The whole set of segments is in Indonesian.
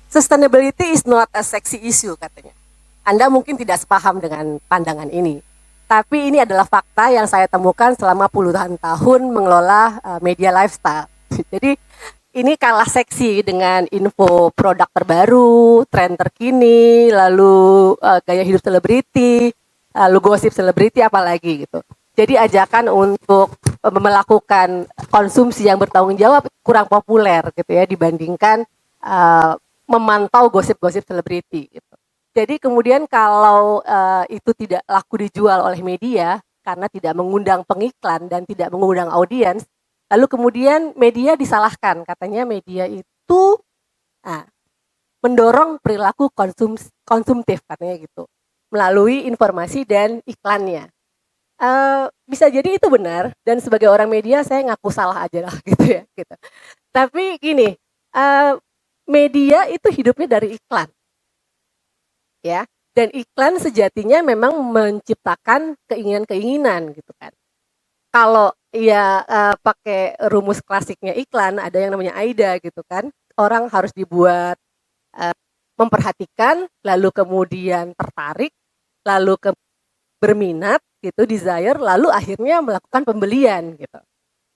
Sustainability is not a sexy issue katanya. Anda mungkin tidak sepaham dengan pandangan ini. Tapi ini adalah fakta yang saya temukan selama puluhan tahun mengelola media lifestyle. Jadi ini kalah seksi dengan info produk terbaru, tren terkini, lalu gaya hidup selebriti, lalu gosip selebriti apalagi gitu. Jadi ajakan untuk melakukan konsumsi yang bertanggung jawab kurang populer gitu ya dibandingkan memantau gosip-gosip selebriti gitu. Jadi kemudian kalau itu tidak laku dijual oleh media karena tidak mengundang pengiklan dan tidak mengundang audiens, lalu kemudian media disalahkan, katanya media itu mendorong perilaku konsumtif katanya gitu, melalui informasi dan iklannya. Bisa jadi itu benar dan sebagai orang media saya ngaku salah aja lah gitu ya. Gitu. Tapi gini, media itu hidupnya dari iklan. Ya, dan iklan sejatinya memang menciptakan keinginan-keinginan gitu kan. Kalau ya pakai rumus klasiknya iklan, ada yang namanya AIDA gitu kan. Orang harus dibuat memperhatikan, lalu kemudian tertarik, lalu berminat gitu, desire, lalu akhirnya melakukan pembelian gitu.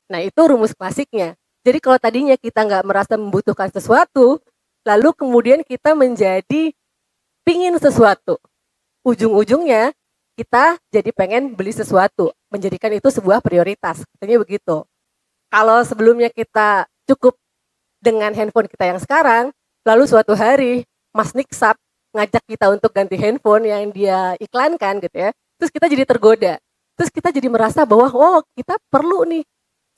Nah itu rumus klasiknya. Jadi kalau tadinya kita nggak merasa membutuhkan sesuatu, lalu kemudian kita menjadi pingin sesuatu, ujung-ujungnya kita jadi pengen beli sesuatu, menjadikan itu sebuah prioritas, katanya begitu. Kalau sebelumnya kita cukup dengan handphone kita yang sekarang, lalu suatu hari Mas Niksap ngajak kita untuk ganti handphone yang dia iklankan gitu ya, terus kita jadi tergoda, terus kita jadi merasa bahwa oh kita perlu nih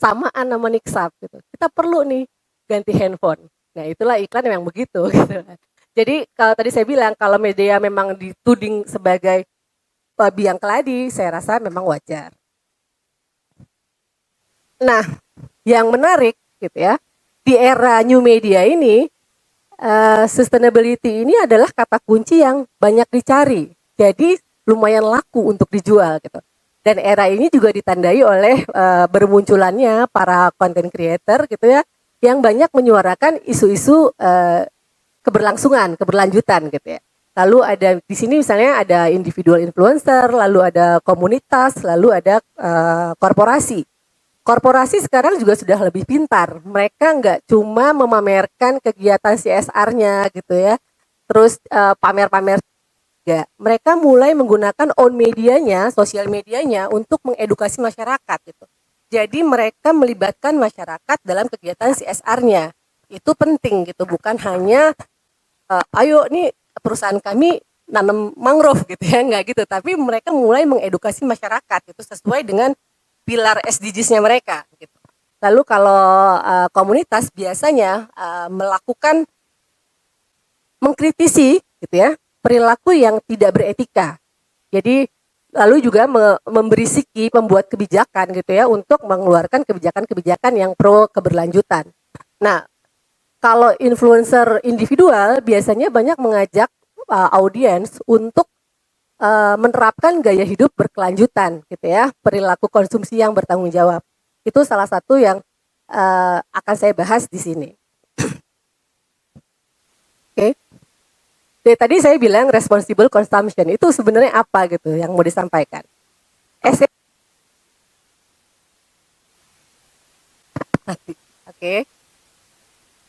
samaan sama Niksap gitu, kita perlu nih ganti handphone. Nah itulah iklan yang begitu gitu. Jadi kalau tadi saya bilang kalau media memang dituding sebagai biang keladi, saya rasa memang wajar. Nah, yang menarik gitu ya, di era new media ini, sustainability ini adalah kata kunci yang banyak dicari. Jadi lumayan laku untuk dijual gitu. Dan era ini juga ditandai oleh bermunculannya para content creator gitu ya, yang banyak menyuarakan isu-isu keberlanjutan gitu ya. Lalu ada di sini misalnya ada individual influencer, lalu ada komunitas, lalu ada korporasi. Korporasi sekarang juga sudah lebih pintar. Mereka nggak cuma memamerkan kegiatan CSR-nya gitu ya, terus pamer-pamer juga. Mereka mulai menggunakan own medianya, sosial medianya untuk mengedukasi masyarakat gitu. Jadi mereka melibatkan masyarakat dalam kegiatan CSR-nya. Itu penting gitu, bukan hanya ayo nih perusahaan kami nanam mangrove gitu ya, enggak gitu, tapi mereka mulai mengedukasi masyarakat itu sesuai dengan pilar SDGs-nya mereka gitu. Lalu kalau komunitas biasanya melakukan mengkritisi gitu ya perilaku yang tidak beretika. Jadi lalu juga memberisiki pembuat kebijakan gitu ya untuk mengeluarkan kebijakan-kebijakan yang pro keberlanjutan. Nah, kalau influencer individual biasanya banyak mengajak audiens untuk menerapkan gaya hidup berkelanjutan gitu ya, perilaku konsumsi yang bertanggung jawab. Itu salah satu yang akan saya bahas di sini. Oke. Dari tadi saya bilang responsible consumption itu sebenarnya apa gitu yang mau disampaikan. Oke.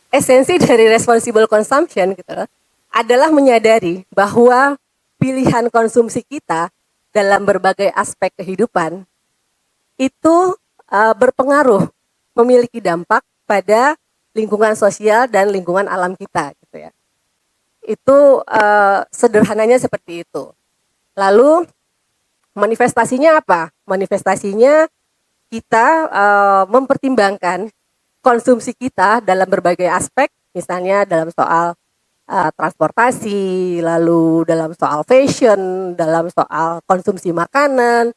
Esensi dari responsible consumption gitu adalah menyadari bahwa pilihan konsumsi kita dalam berbagai aspek kehidupan itu berpengaruh, memiliki dampak pada lingkungan sosial dan lingkungan alam kita gitu ya. Itu sederhananya seperti itu. Lalu manifestasinya apa? Manifestasinya kita mempertimbangkan konsumsi kita dalam berbagai aspek, misalnya dalam soal transportasi, lalu dalam soal fashion, dalam soal konsumsi makanan,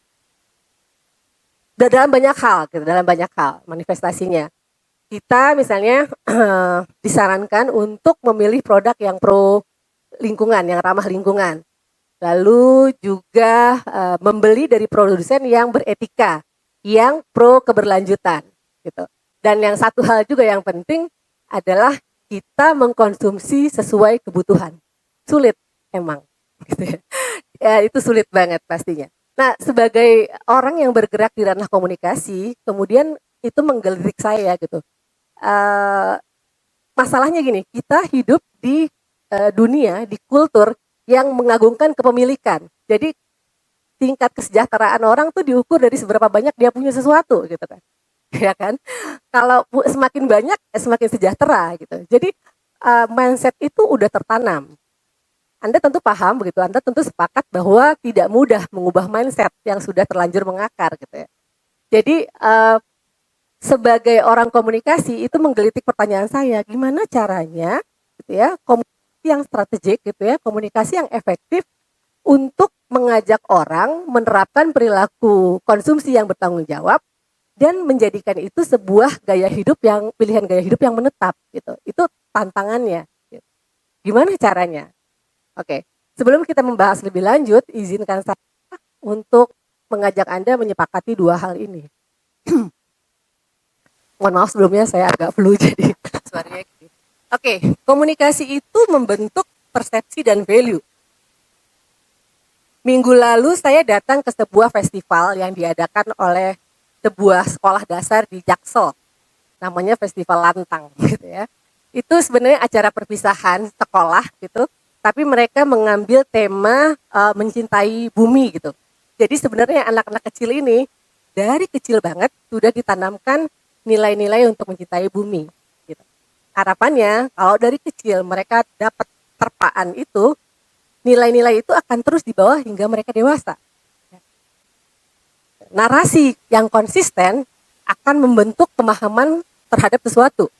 dalam banyak hal, gitu, dalam banyak hal manifestasinya. Kita misalnya disarankan untuk memilih produk yang pro lingkungan, yang ramah lingkungan. Lalu juga membeli dari produsen yang beretika, yang pro keberlanjutan, gitu. Dan yang satu hal juga yang penting adalah kita mengkonsumsi sesuai kebutuhan. Sulit emang, gitu ya. Ya, itu sulit banget pastinya. Nah, sebagai orang yang bergerak di ranah komunikasi, kemudian itu menggelitik saya gitu. Eh, Masalahnya gini, kita hidup di dunia, di kultur yang mengagungkan kepemilikan. Jadi tingkat kesejahteraan orang tuh diukur dari seberapa banyak dia punya sesuatu gitu kan. Ya kan? Kalau semakin banyak semakin sejahtera gitu. Jadi mindset itu udah tertanam. Anda tentu paham begitu, Anda tentu sepakat bahwa tidak mudah mengubah mindset yang sudah terlanjur mengakar gitu ya. Jadi sebagai orang komunikasi itu menggelitik pertanyaan saya, gimana caranya gitu ya, komunikasi yang strategik gitu ya, komunikasi yang efektif untuk mengajak orang menerapkan perilaku konsumsi yang bertanggung jawab dan menjadikan itu sebuah pilihan gaya hidup yang menetap gitu. Itu tantangannya. Gitu. Gimana caranya? Oke, sebelum kita membahas lebih lanjut, izinkan saya untuk mengajak Anda menyepakati dua hal ini. Mohon maaf sebelumnya saya agak flu jadi suaranya gitu. Oke, komunikasi itu membentuk persepsi dan value. Minggu lalu saya datang ke sebuah festival yang diadakan oleh sebuah sekolah dasar di Jaksel. Namanya Festival Lantang gitu ya. Itu sebenarnya acara perpisahan sekolah gitu, tapi mereka mengambil tema mencintai bumi gitu. Jadi sebenarnya anak-anak kecil ini dari kecil banget sudah ditanamkan nilai-nilai untuk mencintai bumi gitu. Harapannya kalau dari kecil mereka dapat terpaan itu, nilai-nilai itu akan terus dibawa hingga mereka dewasa. Narasi yang konsisten akan membentuk pemahaman terhadap sesuatu.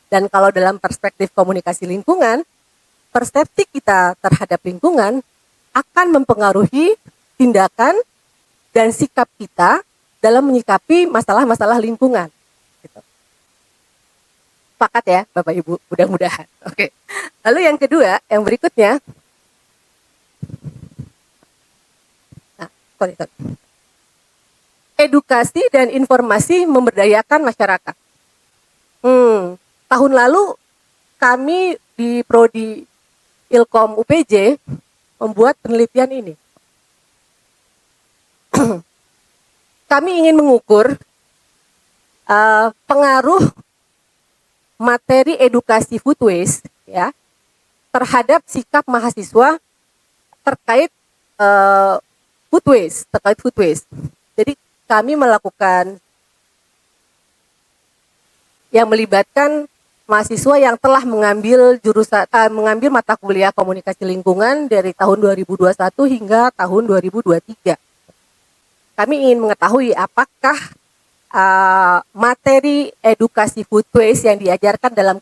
Dan kalau dalam perspektif komunikasi lingkungan, persepsi kita terhadap lingkungan akan mempengaruhi tindakan dan sikap kita dalam menyikapi masalah-masalah lingkungan. Gitu. Sepakat ya Bapak Ibu, mudah-mudahan. Oke. Lalu yang kedua, yang berikutnya, edukasi dan informasi memberdayakan masyarakat. Tahun lalu kami di Prodi Ilkom UPJ membuat penelitian ini. Kami ingin mengukur pengaruh materi edukasi food waste ya terhadap sikap mahasiswa terkait food waste. Jadi kami melakukan yang melibatkan mahasiswa yang telah mengambil mengambil mata kuliah komunikasi lingkungan dari tahun 2021 hingga tahun 2023. Kami ingin mengetahui apakah materi edukasi food waste yang diajarkan dalam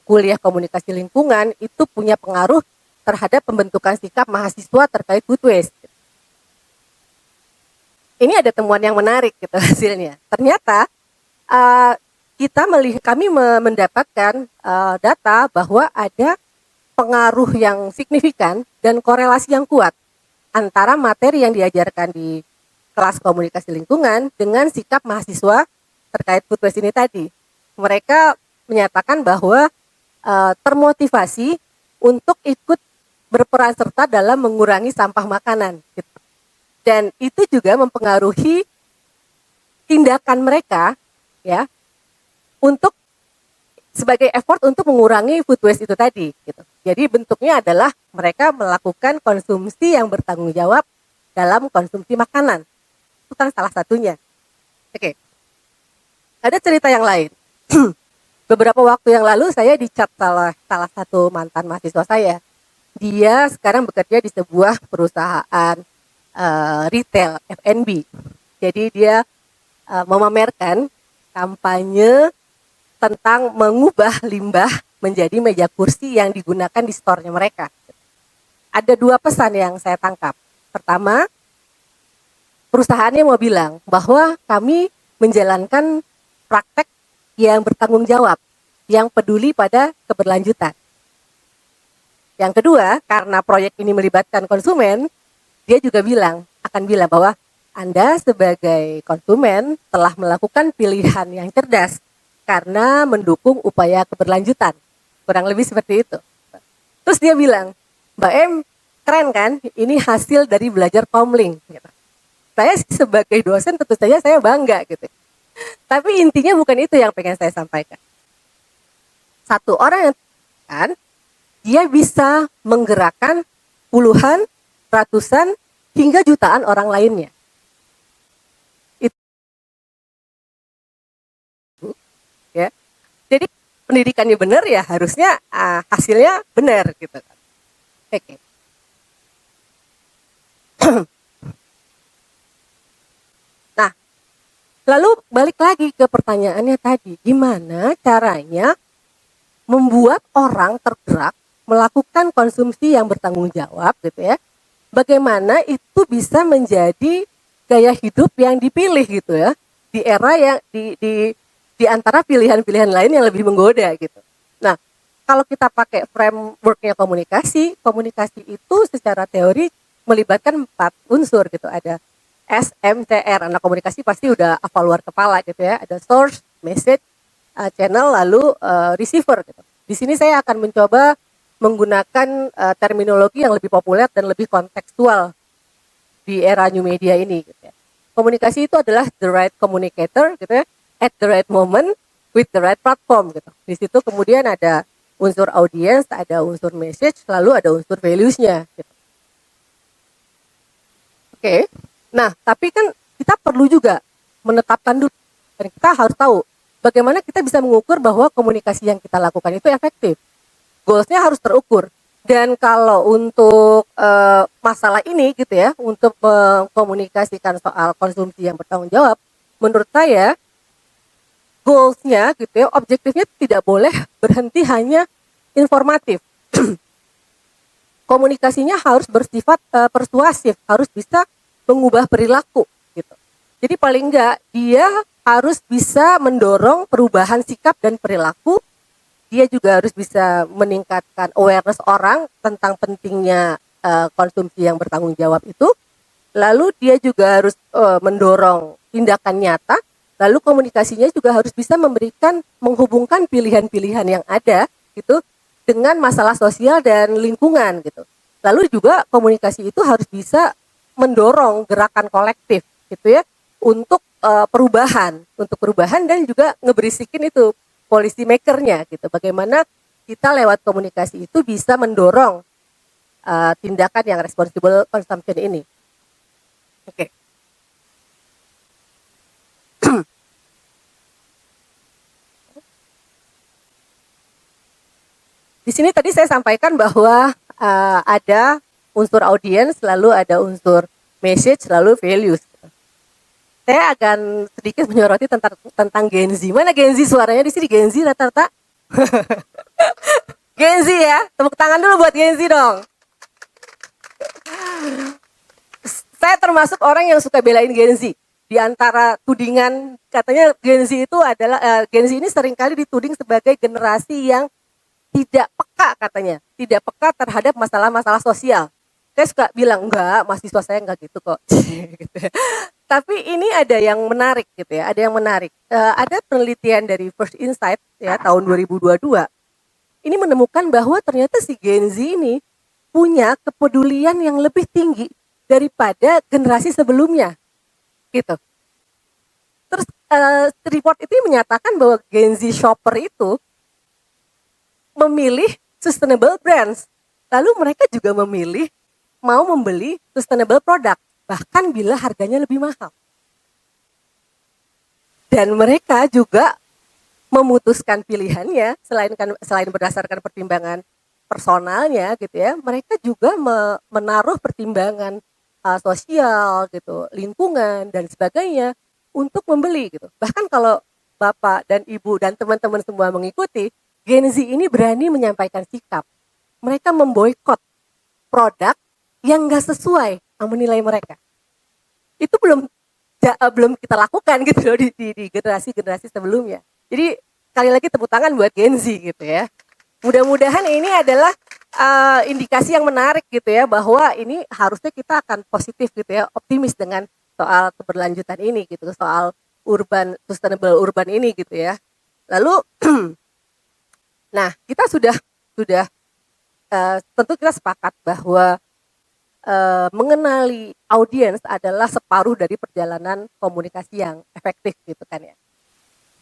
kuliah komunikasi lingkungan itu punya pengaruh terhadap pembentukan sikap mahasiswa terkait food waste. Ini ada temuan yang menarik gitu hasilnya. Ternyata kami mendapatkan data bahwa ada pengaruh yang signifikan dan korelasi yang kuat antara materi yang diajarkan di kelas komunikasi lingkungan dengan sikap mahasiswa terkait food waste ini tadi. Mereka menyatakan bahwa termotivasi untuk ikut berperan serta dalam mengurangi sampah makanan. Gitu. Dan itu juga mempengaruhi tindakan mereka ya untuk sebagai effort untuk mengurangi food waste itu tadi gitu. Jadi bentuknya adalah mereka melakukan konsumsi yang bertanggung jawab dalam konsumsi makanan. Itu kan salah satunya. Oke. Ada cerita yang lain. Beberapa waktu yang lalu saya dicat salah satu mantan mahasiswa saya. Dia sekarang bekerja di sebuah perusahaan retail F&B. Jadi dia memamerkan kampanye tentang mengubah limbah menjadi meja kursi yang digunakan di store-nya mereka. Ada dua pesan yang saya tangkap. Pertama, perusahaannya mau bilang bahwa kami menjalankan praktek yang bertanggung jawab, yang peduli pada keberlanjutan. Yang kedua, karena proyek ini melibatkan konsumen, dia juga akan bilang bahwa Anda sebagai konsumen telah melakukan pilihan yang cerdas karena mendukung upaya keberlanjutan. kurang lebih seperti itu. Terus dia bilang, Mbak M, keren kan, ini hasil dari belajar Comlink. Gitu. Saya sebagai dosen tentu saja saya bangga gitu. Tapi intinya bukan itu yang pengen saya sampaikan. Satu orang yang kan, dia bisa menggerakkan puluhan, ratusan, hingga jutaan orang lainnya. Itu ya. Jadi pendidikannya benar ya harusnya hasilnya benar gitu kan. Oke. Nah, lalu balik lagi ke pertanyaannya tadi, gimana caranya membuat orang tergerak melakukan konsumsi yang bertanggung jawab gitu ya. Bagaimana itu bisa menjadi gaya hidup yang dipilih gitu ya di era yang di antara pilihan-pilihan lain yang lebih menggoda gitu. Nah, kalau kita pakai frameworknya komunikasi itu secara teori melibatkan 4 unsur gitu. Ada SMCR, anak komunikasi pasti udah hafal luar kepala gitu ya. Ada source, message, channel, lalu receiver gitu. Di sini saya akan mencoba menggunakan terminologi yang lebih populer dan lebih kontekstual di era new media ini gitu ya. Komunikasi itu adalah the right communicator gitu ya, at the right moment with the right platform gitu. Di situ kemudian ada unsur audience, ada unsur message, lalu ada unsur values-nya gitu. Oke. Nah, tapi kan kita perlu juga menetapkan dulu dan kita harus tahu bagaimana kita bisa mengukur bahwa komunikasi yang kita lakukan itu efektif. Goals-nya harus terukur. Dan kalau untuk masalah ini gitu ya, untuk mengkomunikasikan soal konsumsi yang bertanggung jawab, menurut saya goals-nya gitu ya, objektifnya tidak boleh berhenti hanya informatif. Komunikasinya harus bersifat persuasif, harus bisa mengubah perilaku gitu. Jadi paling enggak dia harus bisa mendorong perubahan sikap dan perilaku. Dia juga harus bisa meningkatkan awareness orang tentang pentingnya konsumsi yang bertanggung jawab itu. Lalu dia juga harus mendorong tindakan nyata. Lalu komunikasinya juga harus bisa menghubungkan pilihan-pilihan yang ada gitu dengan masalah sosial dan lingkungan gitu. Lalu juga komunikasi itu harus bisa mendorong gerakan kolektif gitu ya untuk perubahan dan juga ngeberisikin itu policy makernya gitu. Bagaimana kita lewat komunikasi itu bisa mendorong tindakan yang responsible consumption ini. Oke. Di sini tadi saya sampaikan bahwa ada unsur audience, lalu ada unsur message, lalu values. Saya akan sedikit menyoroti tentang Gen Z. Mana Gen Z suaranya di sini? Gen Z rata-rata? Gen Z ya, tepuk tangan dulu buat Gen Z dong. Saya termasuk orang yang suka belain Gen Z. Di antara tudingan, katanya Gen Z itu adalah, Gen Z ini seringkali dituding sebagai generasi yang tidak peka katanya. Tidak peka terhadap masalah-masalah sosial. Saya suka bilang, enggak, mahasiswa saya enggak gitu kok. Tapi ini ada yang menarik gitu ya, ada yang menarik. Ada penelitian dari First Insight ya tahun 2022. Ini menemukan bahwa ternyata si Gen Z ini punya kepedulian yang lebih tinggi daripada generasi sebelumnya. Gitu. Terus report itu menyatakan bahwa Gen Z shopper itu memilih sustainable brands. Lalu mereka juga memilih mau membeli sustainable product, bahkan bila harganya lebih mahal. Dan mereka juga memutuskan pilihannya selain berdasarkan pertimbangan personalnya gitu ya, mereka juga menaruh pertimbangan sosial gitu, lingkungan dan sebagainya untuk membeli gitu. Bahkan kalau Bapak dan Ibu dan teman-teman semua mengikuti, Gen Z ini berani menyampaikan sikap. Mereka memboikot produk yang nggak sesuai sama nilai mereka. Itu belum kita lakukan gitu loh di generasi-generasi sebelumnya. Jadi sekali lagi tepuk tangan buat Gen Z gitu ya. Mudah-mudahan ini adalah indikasi yang menarik gitu ya, bahwa ini harusnya kita akan positif gitu ya, optimis dengan soal keberlanjutan ini gitu, soal sustainable urban ini gitu ya. Lalu Nah, kita sudah tentu kita sepakat bahwa mengenali audiens adalah separuh dari perjalanan komunikasi yang efektif gitu kan ya.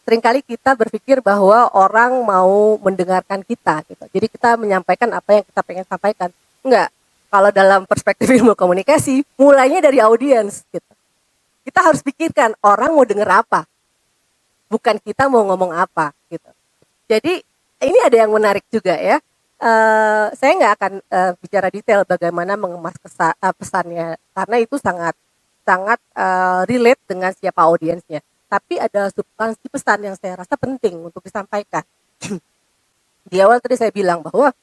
Seringkali kita berpikir bahwa orang mau mendengarkan kita gitu. Jadi kita menyampaikan apa yang kita pengen sampaikan. Enggak. Kalau dalam perspektif ilmu komunikasi, mulainya dari audiens gitu. Kita harus pikirkan orang mau dengar apa, bukan kita mau ngomong apa gitu. Jadi ini ada yang menarik juga ya. Saya nggak akan bicara detail bagaimana mengemas pesannya karena itu sangat relate dengan siapa audiensnya. Tapi ada substansi pesan yang saya rasa penting untuk disampaikan. Di awal tadi saya bilang bahwa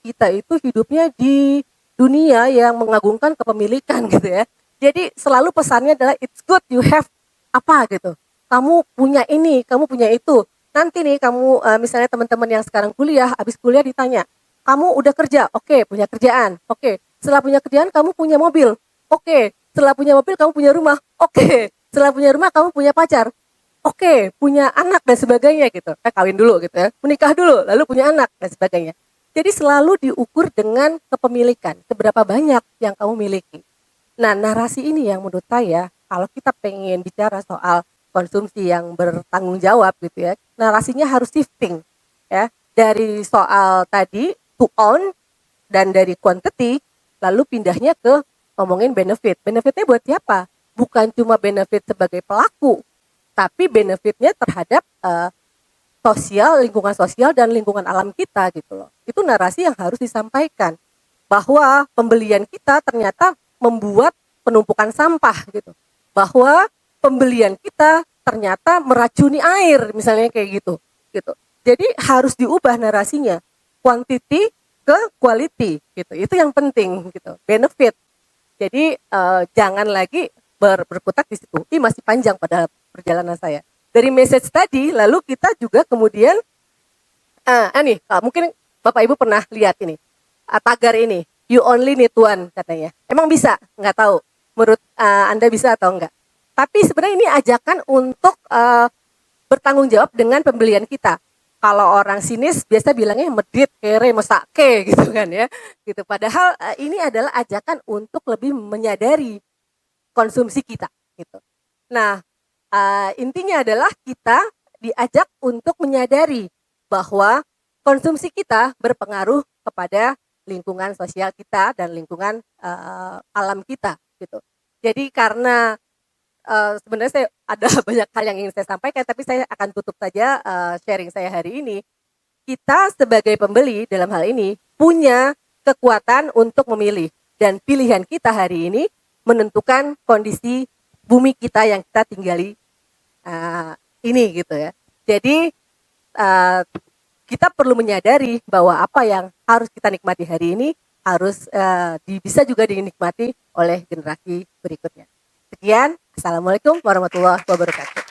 kita itu hidupnya di dunia yang mengagungkan kepemilikan gitu ya. Jadi selalu pesannya adalah it's good you have apa gitu. Kamu punya ini, kamu punya itu. Nanti nih kamu misalnya teman-teman yang sekarang kuliah, habis kuliah ditanya, kamu udah kerja? Oke, punya kerjaan. Oke, setelah punya kerjaan kamu punya mobil. Oke, setelah punya mobil kamu punya rumah. Oke, setelah punya rumah kamu punya pacar. Oke, punya anak dan sebagainya gitu. Kawin dulu gitu ya. Menikah dulu, lalu punya anak dan sebagainya. Jadi selalu diukur dengan kepemilikan. Seberapa banyak yang kamu miliki. Nah, narasi ini yang menurut saya, kalau kita pengen bicara soal konsumsi yang bertanggung jawab gitu ya, narasinya harus shifting ya. Dari soal tadi to own dan dari quantity, lalu pindahnya ke ngomongin benefit. Benefitnya buat siapa? Bukan cuma benefit sebagai pelaku, tapi benefitnya terhadap sosial, lingkungan sosial dan lingkungan alam kita gitu loh. Itu narasi yang harus disampaikan bahwa pembelian kita ternyata membuat penumpukan sampah gitu. Bahwa pembelian kita ternyata meracuni air misalnya kayak gitu. Gitu. Jadi harus diubah narasinya. Quantity ke quality gitu. Itu yang penting gitu. Benefit. Jadi jangan lagi berkutat di situ. Ini masih panjang pada perjalanan saya. Dari message tadi lalu kita juga kemudian mungkin Bapak Ibu pernah lihat ini. Tagar ini, you only need one katanya. Emang bisa? Nggak tahu. Menurut Anda bisa atau enggak? Tapi sebenarnya ini ajakan untuk bertanggung jawab dengan pembelian kita. Kalau orang sinis biasa bilangnya medit, kere, mesake gitu kan ya. Gitu. Padahal ini adalah ajakan untuk lebih menyadari konsumsi kita gitu. Nah, intinya adalah kita diajak untuk menyadari bahwa konsumsi kita berpengaruh kepada lingkungan sosial kita dan lingkungan alam kita gitu. Jadi karena sebenarnya saya ada banyak hal yang ingin saya sampaikan, tapi saya akan tutup saja sharing saya hari ini. Kita sebagai pembeli dalam hal ini punya kekuatan untuk memilih dan pilihan kita hari ini menentukan kondisi bumi kita yang kita tinggali ini gitu ya. Jadi kita perlu menyadari bahwa apa yang harus kita nikmati hari ini harus bisa juga dinikmati oleh generasi berikutnya. Sekian, Assalamualaikum warahmatullahi wabarakatuh.